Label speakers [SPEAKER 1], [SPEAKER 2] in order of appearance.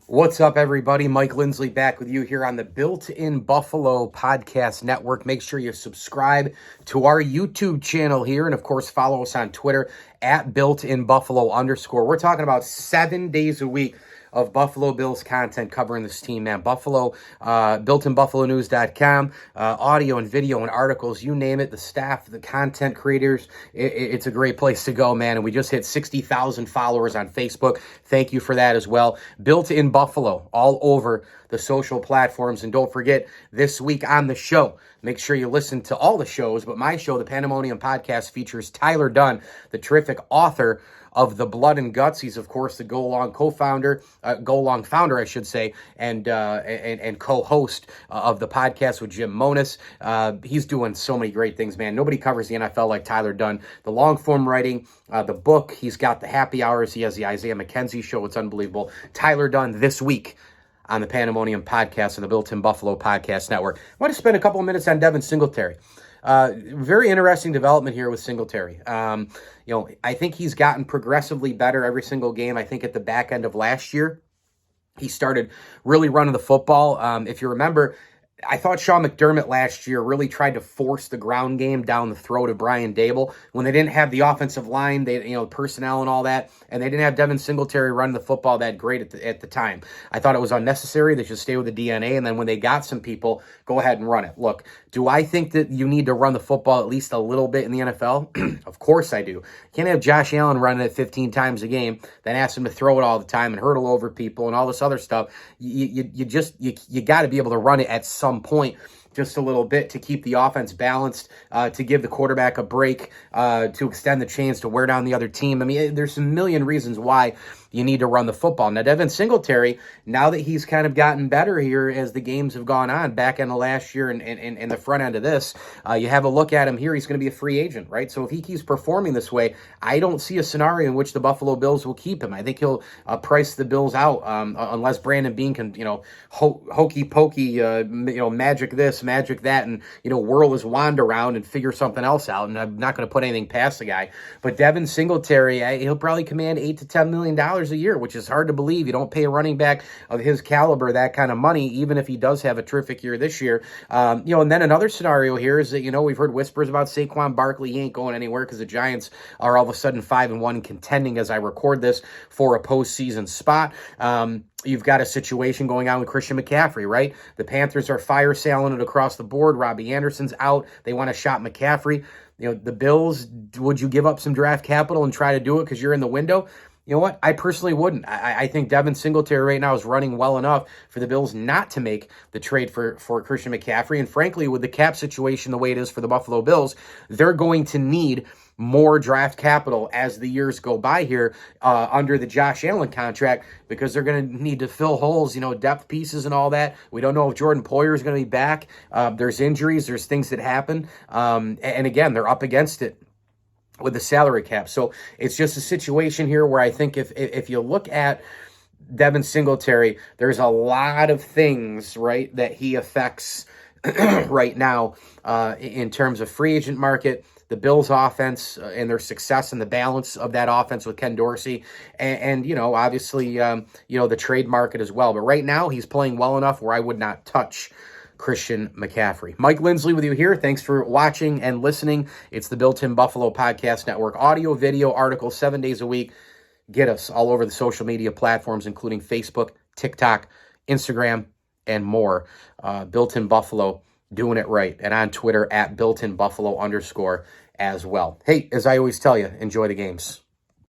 [SPEAKER 1] What's up, everybody? Mike Lindsley back with you here on the Built in Buffalo Podcast Network. Make sure you subscribe to our YouTube channel here. And, of course, follow us on Twitter at BuiltInBuffalo_. We're talking about 7 days a week of Buffalo Bills content covering this team, man. Buffalo, BuiltInBuffaloNews.com, audio and video and articles, you name it, the staff, the content creators, it's a great place to go, man. And we just hit 60,000 followers on Facebook. Thank you for that as well. Built in Buffalo, all over the social platforms. And don't forget, this week on the show, make sure you listen to all the shows, but my show, the Pandemonium Podcast, features Tyler Dunn, the terrific author of The Blood and Guts. He's, of course, the Go Long founder, and co-host of the podcast with Jim Monis. He's doing so many great things, man. Nobody covers the NFL like Tyler Dunn. The long-form writing, the book, he's got the happy hours. He has the Isaiah McKenzie show. It's unbelievable. Tyler Dunn this week on the Pandemonium Podcast and the Built-in Buffalo Podcast Network. I want to spend a couple of minutes on Devin Singletary. Very interesting development here with Singletary. I think he's gotten progressively better every single game. I think at the back end of last year, he started really running the football. If you remember, I thought Sean McDermott last year really tried to force the ground game down the throat of Brian Dable when they didn't have the offensive line, personnel and all that, and they didn't have Devin Singletary running the football that great at the time. I thought it was unnecessary. They should stay with the DNA, and then when they got some people, go ahead and run it. Look, do I think that you need to run the football at least a little bit in the NFL? Of course I do. You can't have Josh Allen running it 15 times a game, then ask him to throw it all the time and hurdle over people and all this other stuff. You got to be able to run it at some point just a little bit to keep the offense balanced, to give the quarterback a break, to extend the chains, to wear down the other team. I mean, there's a million reasons why you need to run the football. Now, Devin Singletary, now that he's kind of gotten better here as the games have gone on, back end of last year and the front end of this, you have a look at him here, he's going to be a free agent, right? So if he keeps performing this way, I don't see a scenario in which the Buffalo Bills will keep him. I think he'll price the Bills out, unless Brandon Beane can, hokey pokey, magic this, magic that, and, whirl his wand around and figure something else out. And I'm not going to put anything past the guy. But Devin Singletary, he'll probably command $8 to $10 million a year, which is hard to believe. You don't pay a running back of his caliber that kind of money, even if he does have a terrific year this year. And then another scenario here is that, we've heard whispers about Saquon Barkley. He ain't going anywhere because the Giants are all of a sudden 5-1 contending as I record this for a postseason spot. You've got a situation going on with Christian McCaffrey, right? The Panthers are fire selling it across the board. Robbie Anderson's out. They want to shop McCaffrey. The Bills, would you give up some draft capital and try to do it because you're in the window? You know what? I personally wouldn't. I think Devin Singletary right now is running well enough for the Bills not to make the trade for Christian McCaffrey. And frankly, with the cap situation the way it is for the Buffalo Bills, they're going to need more draft capital as the years go by here under the Josh Allen contract, because they're going to need to fill holes, depth pieces and all that. We don't know if Jordan Poyer is going to be back. There's injuries. There's things that happen. And again, they're up against it with the salary cap. So it's just a situation here where I think if you look at Devin Singletary, there's a lot of things, right, that he affects right now in terms of free agent market, the Bills offense and their success and the balance of that offense with Ken Dorsey and obviously, the trade market as well. But right now he's playing well enough where I would not touch Christian McCaffrey. Mike Lindsley with you here. Thanks for watching and listening. It's the Built-in Buffalo Podcast Network. Audio, video, articles, 7 days a week. Get us all over the social media platforms, including Facebook, TikTok, Instagram, and more. Built-in Buffalo, doing it right. And on Twitter at BuiltInBuffalo_ as well. Hey, as I always tell you, enjoy the games.